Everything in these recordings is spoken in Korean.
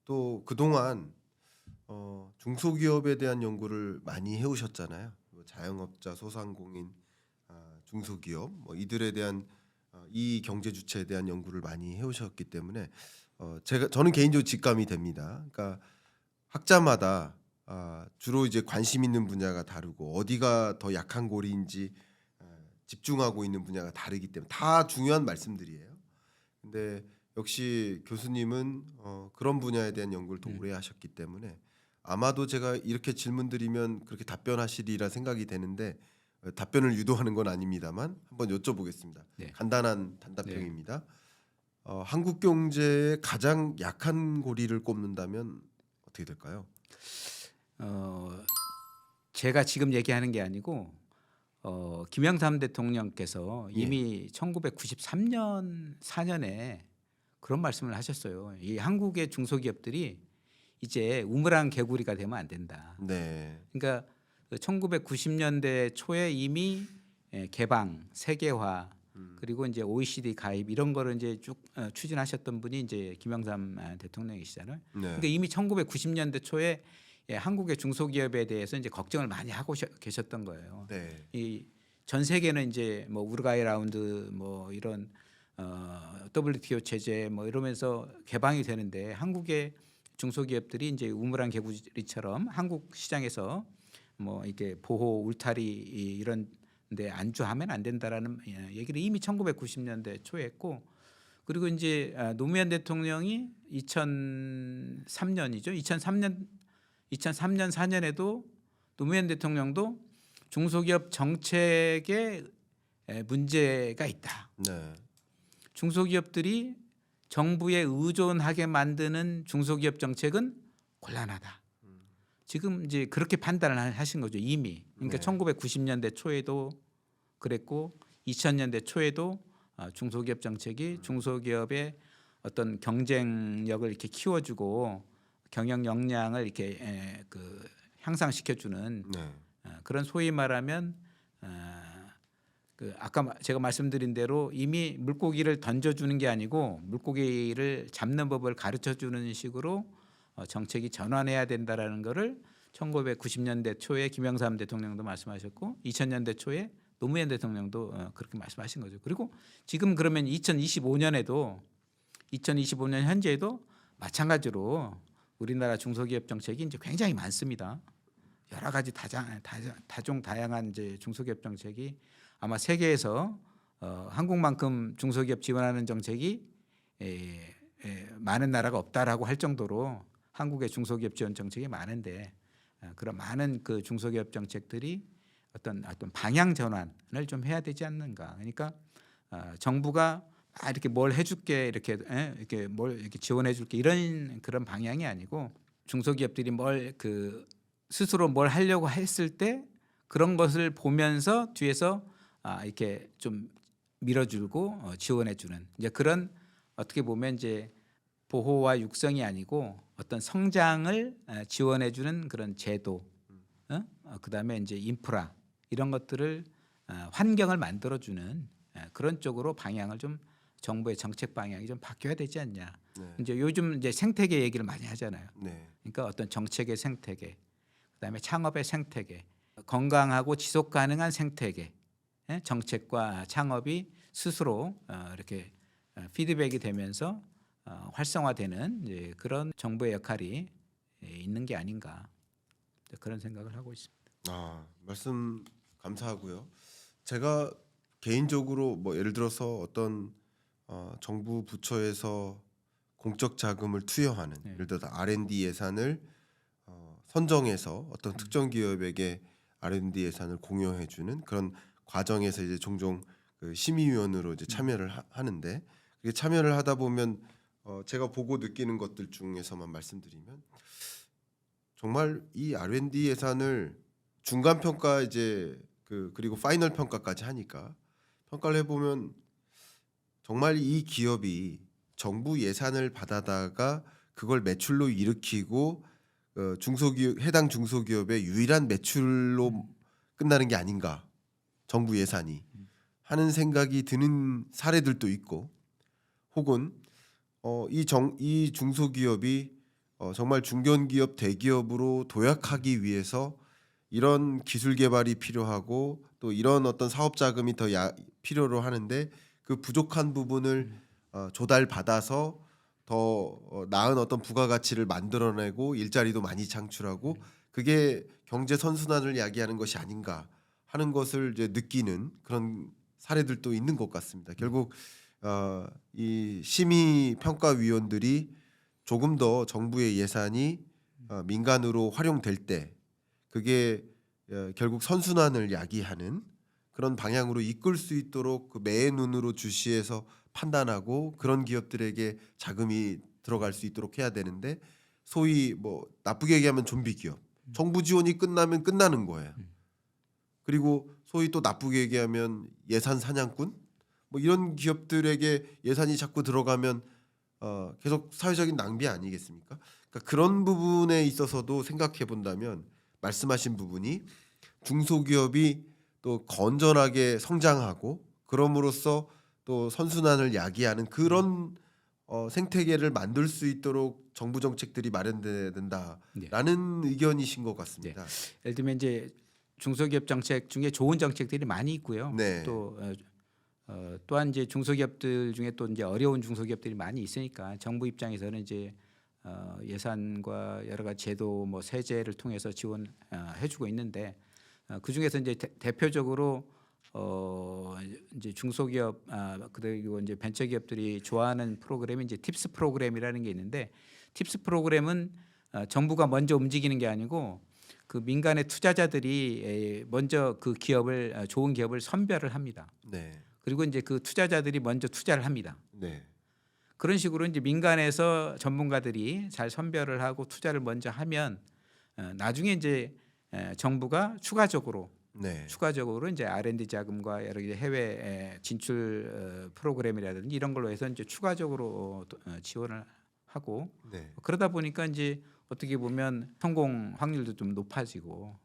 또 그동안 중소기업에 대한 연구를 많이 해오셨잖아요. 뭐 자영업자, 소상공인, 중소기업 뭐 이들에 대한 이 경제 주체에 대한 연구를 많이 해오셨기 때문에 저는 개인적으로 직감이 됩니다. 그러니까 학자마다 주로 이제 관심 있는 분야가 다르고 어디가 더 약한 고리인지 집중하고 있는 분야가 다르기 때문에 다 중요한 말씀들이에요. 근데 역시 교수님은 그런 분야에 대한 연구를 더 오래 하셨기 때문에 아마도 제가 이렇게 질문드리면 그렇게 답변하시리라 생각이 되는데 답변을 유도하는 건 아닙니다만 한번 여쭤보겠습니다. 네. 간단한 네. 단답형입니다. 한국 경제의 가장 약한 고리를 꼽는다면 어떻게 될까요? 제가 지금 얘기하는 게 아니고 김영삼 대통령께서 예. 이미 1993년 4년에 그런 말씀을 하셨어요. 이 한국의 중소기업들이 이제 우물안 개구리가 되면 안 된다. 네. 그러니까 1990년대 초에 이미 개방, 세계화 그리고 이제 OECD 가입 이런 거를 이제 쭉 추진하셨던 분이 이제 김영삼 대통령이시잖아요. 네. 그러니까 이미 1990년대 초에 한국의 중소기업에 대해서 이제 걱정을 많이 하고 계셨던 거예요. 네. 이 전 세계는 이제 뭐 우루과이 라운드 뭐 이런 WTO 체제 뭐 이러면서 개방이 되는데 한국의 중소기업들이 이제 우물안 개구리처럼 한국 시장에서 뭐 이게 보호 울타리 이런 데 안주하면 안 된다라는 얘기를 이미 1990년대 초에 했고, 그리고 이제 노무현 대통령이 2003년이죠. 2003년 4년에도 노무현 대통령도 중소기업 정책에 문제가 있다. 네. 중소기업들이 정부에 의존하게 만드는 중소기업 정책은 곤란하다. 지금 이제 그렇게 판단을 하신 거죠 이미. 그러니까 네. 1990년대 초에도 그랬고 2000년대 초에도 중소기업 정책이 중소기업의 어떤 경쟁력을 이렇게 키워주고 경영 역량을 이렇게 향상시켜주는 네. 그런 소위 말하면 아까 제가 말씀드린 대로 이미 물고기를 던져주는 게 아니고 물고기를 잡는 법을 가르쳐주는 식으로 정책이 전환해야 된다라는 거를 1990년대 초에 김영삼 대통령도 말씀하셨고 2000년대 초에 노무현 대통령도 그렇게 말씀하신 거죠. 그리고 지금 그러면 2025년에도 2025년 현재에도 마찬가지로 우리나라 중소기업 정책이 이제 굉장히 많습니다. 여러 가지 다종다양한 이제 중소기업 정책이 아마 세계에서 한국만큼 중소기업 지원하는 정책이 많은 나라가 없다라고 할 정도로 한국의 중소기업 지원 정책이 많은데 그런 많은 그 중소기업 정책들이 어떤 방향 전환을 좀 해야 되지 않는가. 그러니까 정부가 이렇게 뭘 해줄게 이렇게 뭘 이렇게 지원해줄게 이런 그런 방향이 아니고 중소기업들이 스스로 뭘 하려고 했을 때 그런 것을 보면서 뒤에서 이렇게 좀 밀어주고 지원해주는 이제 그런 어떻게 보면 이제 보호와 육성이 아니고 어떤 성장을 지원해주는 그런 제도, 그다음에 이제 인프라 이런 것들을 환경을 만들어주는 그런 쪽으로 방향을 좀 정부의 정책 방향이 좀 바뀌어야 되지 않냐. 네. 이제 요즘 이제 생태계 얘기를 많이 하잖아요. 네. 그러니까 어떤 정책의 생태계, 그다음에 창업의 생태계, 건강하고 지속 가능한 생태계, 정책과 창업이 스스로 이렇게 피드백이 되면서 활성화되는 이제 그런 정부의 역할이 있는 게 아닌가 그런 생각을 하고 있습니다. 말씀 감사하고요. 제가 개인적으로 뭐 예를 들어서 어떤 정부 부처에서 공적 자금을 투여하는 네. 예를 들어서 R&D 예산을 선정해서 어떤 특정 기업에게 R&D 예산을 공여해 주는 그런 과정에서 이제 종종 그 심의위원으로 이제 참여를 하는데 그게 참여를 하다 보면 제가 보고 느끼는 것들 중에서만 말씀드리면 정말 이 R&D 예산을 중간 평가 이제 그리고 파이널 평가까지 하니까 평가를 해보면 정말 이 기업이 정부 예산을 받아다가 그걸 매출로 일으키고 해당 중소기업의 유일한 매출로 끝나는 게 아닌가 정부 예산이 하는 생각이 드는 사례들도 있고 혹은 이 중소기업이 정말 중견기업, 대기업으로 도약하기 위해서 이런 기술 개발이 필요하고 또 이런 어떤 사업 자금이 더 필요로 하는데 그 부족한 부분을 조달받아서 더 나은 어떤 부가가치를 만들어내고 일자리도 많이 창출하고 그게 경제 선순환을 야기하는 것이 아닌가 하는 것을 이제 느끼는 그런 사례들도 있는 것 같습니다. 결국 이 심의평가위원들이 조금 더 정부의 예산이 민간으로 활용될 때 그게 결국 선순환을 야기하는 그런 방향으로 이끌 수 있도록 그 매의 눈으로 주시해서 판단하고 그런 기업들에게 자금이 들어갈 수 있도록 해야 되는데 소위 뭐 나쁘게 얘기하면 좀비 기업. 정부 지원이 끝나면 끝나는 거예요. 그리고 소위 또 나쁘게 얘기하면 예산 사냥꾼 뭐 이런 기업들에게 예산이 자꾸 들어가면 계속 사회적인 낭비 아니겠습니까? 그러니까 그런 부분에 있어서도 생각해 본다면 말씀하신 부분이 중소기업이 또 건전하게 성장하고 그럼으로써 또 선순환을 야기하는 그런 생태계를 만들 수 있도록 정부 정책들이 마련돼야 된다라는 의견이신 것 같습니다. 예를 들면 이제 중소기업 정책 중에 좋은 정책들이 많이 있고요. 네. 또 또한 이제 중소기업들 중에 또 이제 어려운 중소기업들이 많이 있으니까 정부 입장에서는 이제 예산과 여러 가지 제도 뭐 세제를 통해서 지원해주고 있는데 그 중에서 이제 대표적으로 이제 중소기업 그리고 이제 벤처기업들이 좋아하는 프로그램이 이제 팁스 프로그램이라는 게 있는데 팁스 프로그램은 정부가 먼저 움직이는 게 아니고 그 민간의 투자자들이 먼저 그 기업을 좋은 기업을 선별을 합니다. 네. 그리고 이제 그 투자자들이 먼저 투자를 합니다. 네. 그런 식으로 이제 민간에서 전문가들이 잘 선별을 하고 투자를 먼저 하면 나중에 이제 정부가 추가적으로 이제 R&D 자금과 여러 개 해외 진출 프로그램이라든지 이런 걸로 해서 이제 추가적으로 지원을 하고 네. 그러다 보니까 이제 어떻게 보면 성공 확률도 좀 높아지고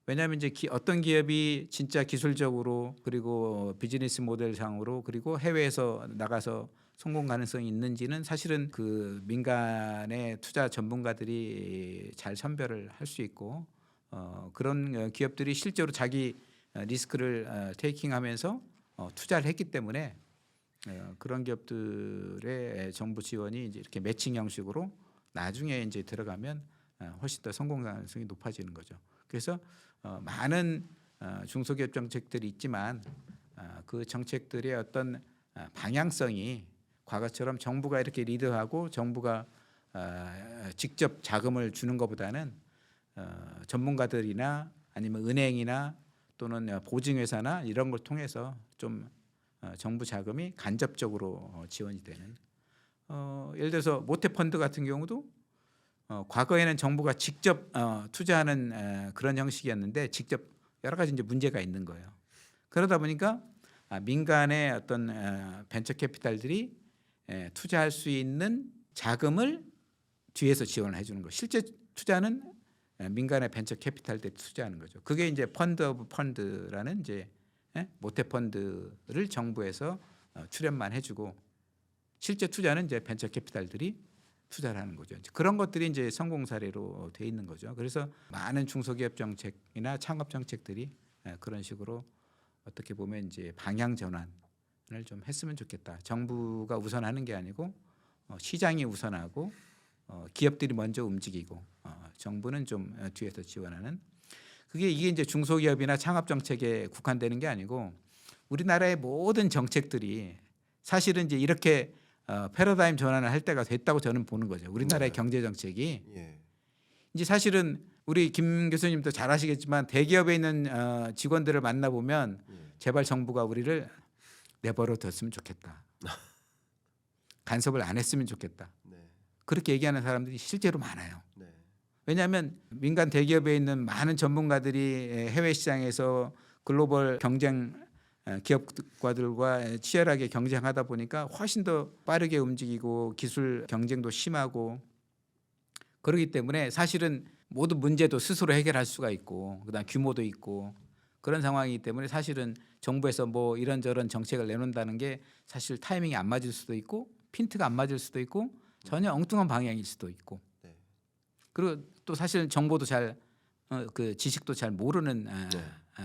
왜냐하면 이제 어떤 기업이 진짜 기술적으로 그리고 비즈니스 모델상으로 그리고 해외에서 나가서 성공 가능성이 있는지는 사실은 그 민간의 투자 전문가들이 잘 선별을 할 수 있고 그런 기업들이 실제로 자기 리스크를 테이킹하면서 투자를 했기 때문에 그런 기업들의 정부 지원이 이제 이렇게 매칭 형식으로 나중에 이제 들어가면 훨씬 더 성공 가능성이 높아지는 거죠. 그래서 많은 중소기업 정책들이 있지만 그 정책들의 어떤 방향성이 과거처럼 정부가 이렇게 리드하고 정부가 직접 자금을 주는 것보다는 전문가들이나 아니면 은행이나 또는 보증회사나 이런 걸 통해서 좀 정부 자금이 간접적으로 지원이 되는 예를 들어서 모태펀드 같은 경우도 과거에는 정부가 직접 투자하는 그런 형식이었는데 직접 여러 가지 이제 문제가 있는 거예요. 그러다 보니까 민간의 어떤 벤처 캐피탈들이 투자할 수 있는 자금을 뒤에서 지원을 해주는 거. 실제 투자는 민간의 벤처 캐피탈들이 투자하는 거죠. 그게 이제 펀드 오브 펀드라는 이제 모태 펀드를 정부에서 출연만 해주고 실제 투자는 이제 벤처 캐피탈들이 투자를 하는 거죠. 그런 것들이 이제 성공 사례로 돼 있는 거죠. 그래서 많은 중소기업 정책이나 창업 정책들이 그런 식으로 어떻게 보면 이제 방향 전환을 좀 했으면 좋겠다. 정부가 우선하는 게 아니고 시장이 우선하고 기업들이 먼저 움직이고 정부는 좀 뒤에서 지원하는 이게 이제 중소기업이나 창업 정책에 국한되는 게 아니고 우리나라의 모든 정책들이 사실은 이제 이렇게 패러다임 전환을 할 때가 됐다고 저는 보는 거죠. 우리나라의 경제 정책이 이제 사실은 우리 김 교수님도 잘 아시겠지만 대기업에 있는 직원들을 만나 보면 제발 정부가 우리를 내버려 뒀으면 좋겠다. 간섭을 안 했으면 좋겠다. 그렇게 얘기하는 사람들이 실제로 많아요. 왜냐하면 민간 대기업에 있는 많은 전문가들이 해외 시장에서 글로벌 경쟁 기업과들과 치열하게 경쟁하다 보니까 훨씬 더 빠르게 움직이고 기술 경쟁도 심하고 그렇기 때문에 사실은 모든 문제도 스스로 해결할 수가 있고 그다음 규모도 있고 그런 상황이기 때문에 사실은 정부에서 뭐 이런저런 정책을 내놓는다는 게 사실 타이밍이 안 맞을 수도 있고 핀트가 안 맞을 수도 있고 전혀 엉뚱한 방향일 수도 있고 그리고 또 사실 정보도 잘 그 지식도 잘 모르는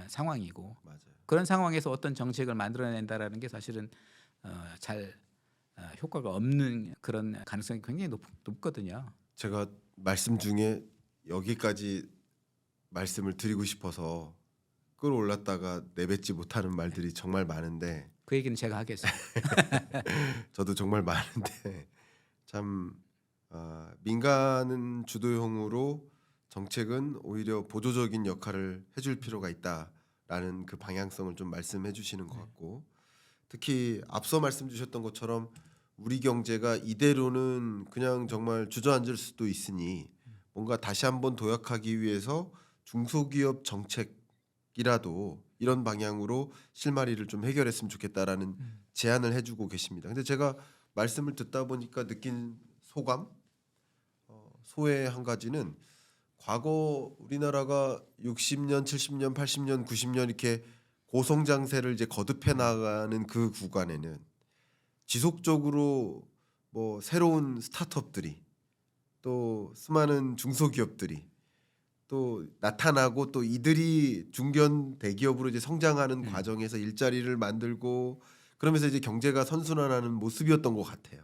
상황이고 맞아요. 그런 상황에서 어떤 정책을 만들어낸다라는 게 사실은 잘 효과가 없는 그런 가능성이 굉장히 높거든요. 제가 말씀 중에 여기까지 말씀을 드리고 싶어서 끌어올랐다가 내뱉지 못하는 말들이 정말 많은데 그 얘기는 제가 하겠습니다. 저도 정말 많은데 참 민간 주도형으로 정책은 오히려 보조적인 역할을 해줄 필요가 있다라는 그 방향성을 좀 말씀해 주시는 것 같고 특히 앞서 말씀 주셨던 것처럼 우리 경제가 이대로는 그냥 정말 주저앉을 수도 있으니 뭔가 다시 한번 도약하기 위해서 중소기업 정책이라도 이런 방향으로 실마리를 좀 해결했으면 좋겠다라는 제안을 해주고 계십니다. 근데 제가 말씀을 듣다 보니까 느낀 소감, 소회 한 가지는 과거 우리나라가 60년, 70년, 80년, 90년 이렇게 고성장세를 이제 거듭해 나가는 그 구간에는 지속적으로 뭐 새로운 스타트업들이 또 수많은 중소기업들이 또 나타나고 또 이들이 중견 대기업으로 이제 성장하는 과정에서 일자리를 만들고 그러면서 이제 경제가 선순환하는 모습이었던 것 같아요.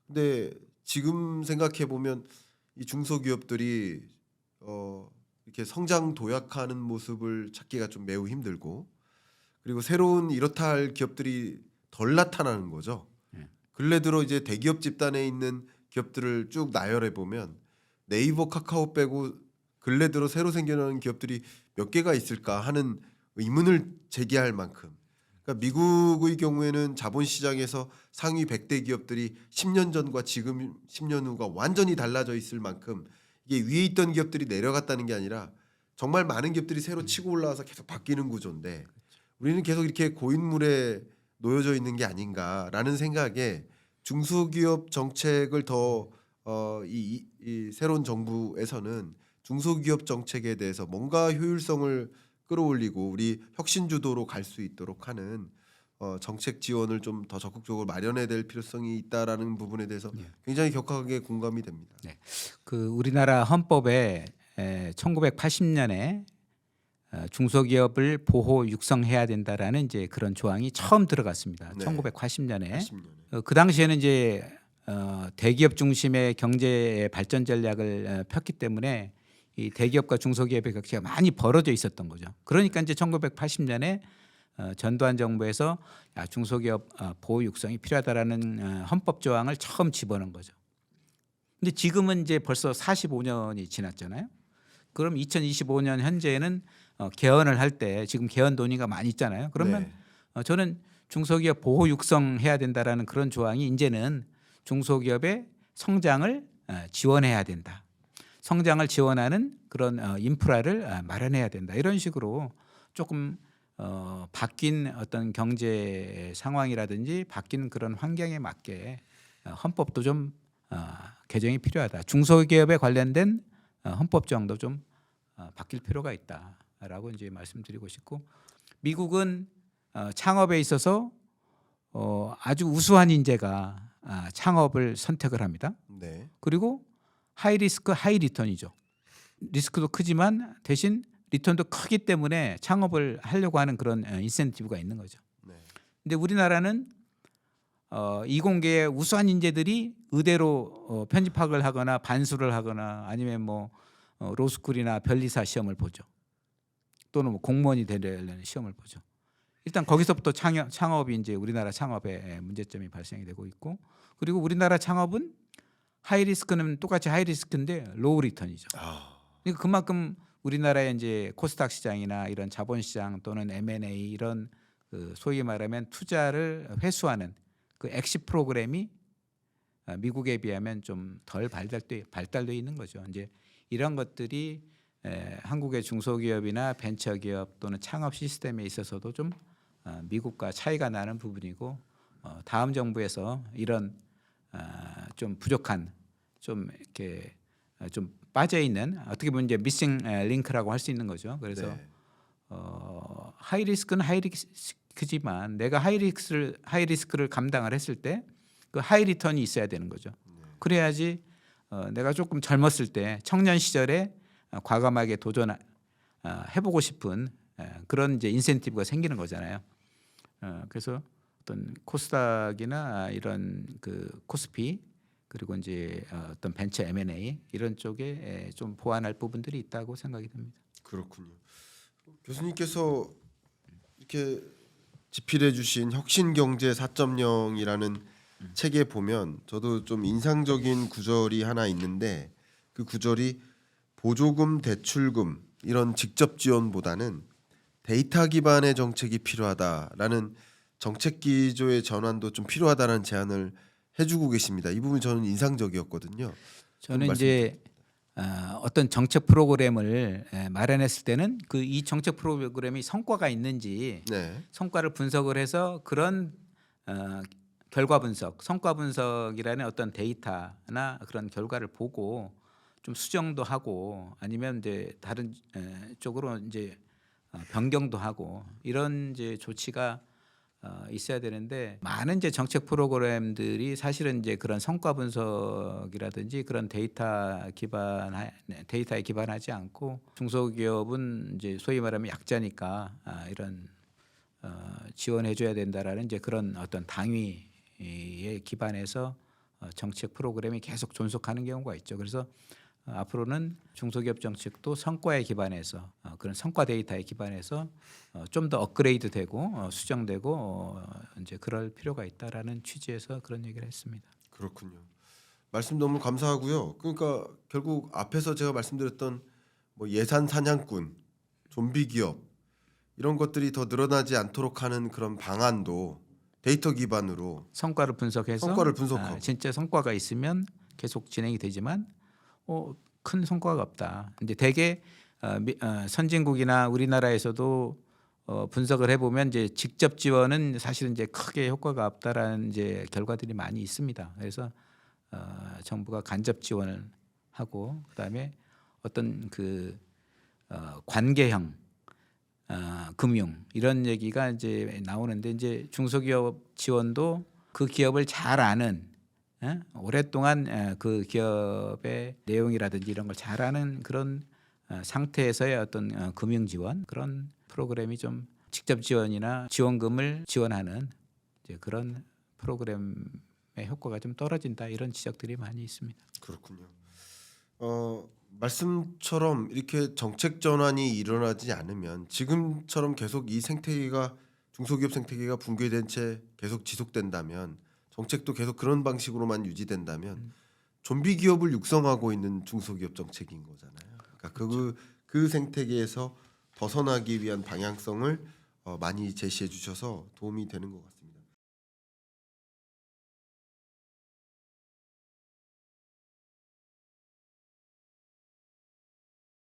근데 지금 생각해 보면 이 중소기업들이 이렇게 성장 도약하는 모습을 찾기가 좀 매우 힘들고 그리고 새로운 이렇다 할 기업들이 덜 나타나는 거죠. 근래 들어 이제 대기업 집단에 있는 기업들을 쭉 나열해 보면 네이버, 카카오 빼고 근래 들어 새로 생겨나는 기업들이 몇 개가 있을까 하는 의문을 제기할 만큼 그러니까 미국의 경우에는 자본시장에서 상위 100대 기업들이 10년 전과 지금 10년 후가 완전히 달라져 있을 만큼 이게 위에 있던 기업들이 내려갔다는 게 아니라 정말 많은 기업들이 새로 치고 올라와서 계속 바뀌는 구조인데 우리는 계속 이렇게 고인물에 놓여져 있는 게 아닌가라는 생각에 중소기업 정책을 더 이 새로운 정부에서는 중소기업 정책에 대해서 뭔가 효율성을 끌어올리고 우리 혁신 주도로 갈 수 있도록 하는 정책 지원을 좀 더 적극적으로 마련해야 될 필요성이 있다라는 부분에 대해서 굉장히 격하게 공감이 됩니다. 네. 그 우리나라 헌법에 1980년에 중소기업을 보호 육성해야 된다라는 이제 그런 조항이 처음 들어갔습니다. 네. 1980년에 80년에. 그 당시에는 이제 대기업 중심의 경제 발전 전략을 폈기 때문에 이 대기업과 중소기업의 격차가 많이 벌어져 있었던 거죠. 그러니까 이제 1980년에 전두환 정부에서 중소기업 보호 육성이 필요하다라는 헌법 조항을 처음 집어넣은 거죠. 근데 지금은 이제 벌써 45년이 지났잖아요. 그럼 2025년 현재는 개헌을 할 때 지금 개헌 논의가 많이 있잖아요. 그러면 저는 중소기업 보호 육성해야 된다라는 그런 조항이 이제는 중소기업의 성장을 지원해야 된다. 성장을 지원하는 그런 인프라를 마련해야 된다. 이런 식으로 조금 바뀐 어떤 경제 상황이라든지 바뀐 그런 환경에 맞게 헌법도 좀 개정이 필요하다. 중소기업에 관련된 헌법 조항도 좀 바뀔 필요가 있다라고 이제 말씀드리고 싶고 미국은 창업에 있어서 아주 우수한 인재가 창업을 선택을 합니다. 네. 그리고 하이 리스크 하이 리턴이죠. 리스크도 크지만 대신 리턴도 크기 때문에 창업을 하려고 하는 그런 인센티브가 있는 거죠. 네. 근데 우리나라는 이공계의 우수한 인재들이 의대로 편입학을 하거나 반수를 하거나 아니면 뭐 로스쿨이나 변리사 시험을 보죠. 또는 뭐 공무원이 되려는 시험을 보죠. 일단 거기서부터 창업이 이제 우리나라 창업에 문제점이 발생이 되고 있고 그리고 우리나라 창업은 하이 리스크는 똑같이 하이 리스크인데 로우 리턴이죠. 그러니까 그만큼 우리나라의 이제 코스닥 시장이나 이런 자본 시장 또는 M&A 이런 그 소위 말하면 투자를 회수하는 그 엑시 프로그램이 미국에 비하면 좀 덜 발달돼 있는 거죠. 이제 이런 것들이 한국의 중소기업이나 벤처기업 또는 창업 시스템에 있어서도 좀 미국과 차이가 나는 부분이고 다음 정부에서 이런 좀 부족한 좀 이렇게 좀 빠져 있는 어떻게 보면 이제 미싱 링크라고 할 수 있는 거죠. 그래서 네. 하이 리스크는 하이 리스크지만 내가 하이 리스크를 감당을 했을 때 그 하이 리턴이 있어야 되는 거죠. 그래야지 내가 조금 젊었을 때 청년 시절에 과감하게 해보고 싶은 그런 이제 인센티브가 생기는 거잖아요. 그래서 어떤 코스닥이나 이런 그 코스피 그리고 이제 어떤 벤처 M&A 이런 쪽에 좀 보완할 부분들이 있다고 생각이 듭니다. 그렇군요. 교수님께서 이렇게 집필해 주신 혁신경제 4.0이라는 책에 보면 저도 좀 인상적인 구절이 하나 있는데 그 구절이 보조금, 대출금 이런 직접 지원보다는 데이터 기반의 정책이 필요하다라는 정책 기조의 전환도 좀 필요하다는 제안을 해주고 계십니다. 이 부분 저는 인상적이었거든요. 저는 말씀 이제 어떤 정책 프로그램을 마련했을 때는 그 이 정책 프로그램이 성과가 있는지 네, 성과를 분석을 해서 그런 결과 분석, 성과 분석이라는 어떤 데이터나 그런 결과를 보고 좀 수정도 하고 아니면 이제 다른 쪽으로 이제 변경도 하고 이런 이제 조치가 있어야 되는데 많은 이제 정책 프로그램들이 사실은 이제 그런 성과 분석이라든지 그런 데이터에 기반하지 않고 중소기업은 이제 소위 말하면 약자니까 이런 지원해줘야 된다라는 이제 그런 어떤 당위에 기반해서 정책 프로그램이 계속 존속하는 경우가 있죠. 그래서 앞으로는 중소기업 정책도 성과에 기반해서 그런 성과 데이터에 기반해서 좀 더 업그레이드되고 수정되고 이제 그럴 필요가 있다라는 취지에서 그런 얘기를 했습니다. 그렇군요. 말씀 너무 감사하고요. 그러니까 결국 앞에서 제가 말씀드렸던 뭐 예산 사냥꾼, 좀비 기업 이런 것들이 더 늘어나지 않도록 하는 그런 방안도 데이터 기반으로 성과를 분석해서 성과를 분석하고 진짜 성과가 있으면 계속 진행이 되지만 큰 성과가 없다. 이제 대개 선진국이나 우리나라에서도 분석을 해보면 이제 직접 지원은 사실은 이제 크게 효과가 없다라는 이제 결과들이 많이 있습니다. 그래서 정부가 간접 지원을 하고 그다음에 어떤 그 관계형 금융 이런 얘기가 이제 나오는데 이제 중소기업 지원도 그 기업을 잘 아는 오랫동안 그 기업의 내용이라든지 이런 걸 잘 아는 그런 상태에서의 어떤 금융 지원 그런 프로그램이 좀 직접 지원이나 지원금을 지원하는 이제 그런 프로그램의 효과가 좀 떨어진다 이런 지적들이 많이 있습니다. 그렇군요. 말씀처럼 이렇게 정책 전환이 일어나지 않으면 지금처럼 계속 이 생태계가 중소기업 생태계가 붕괴된 채 계속 지속된다면 정책도 계속 그런 방식으로만 유지된다면 좀비 기업을 육성하고 있는 중소기업 정책인 거잖아요. 그러니까 그 생태계에서 벗어나기 위한 방향성을 많이 제시해 주셔서 도움이 되는 것 같습니다.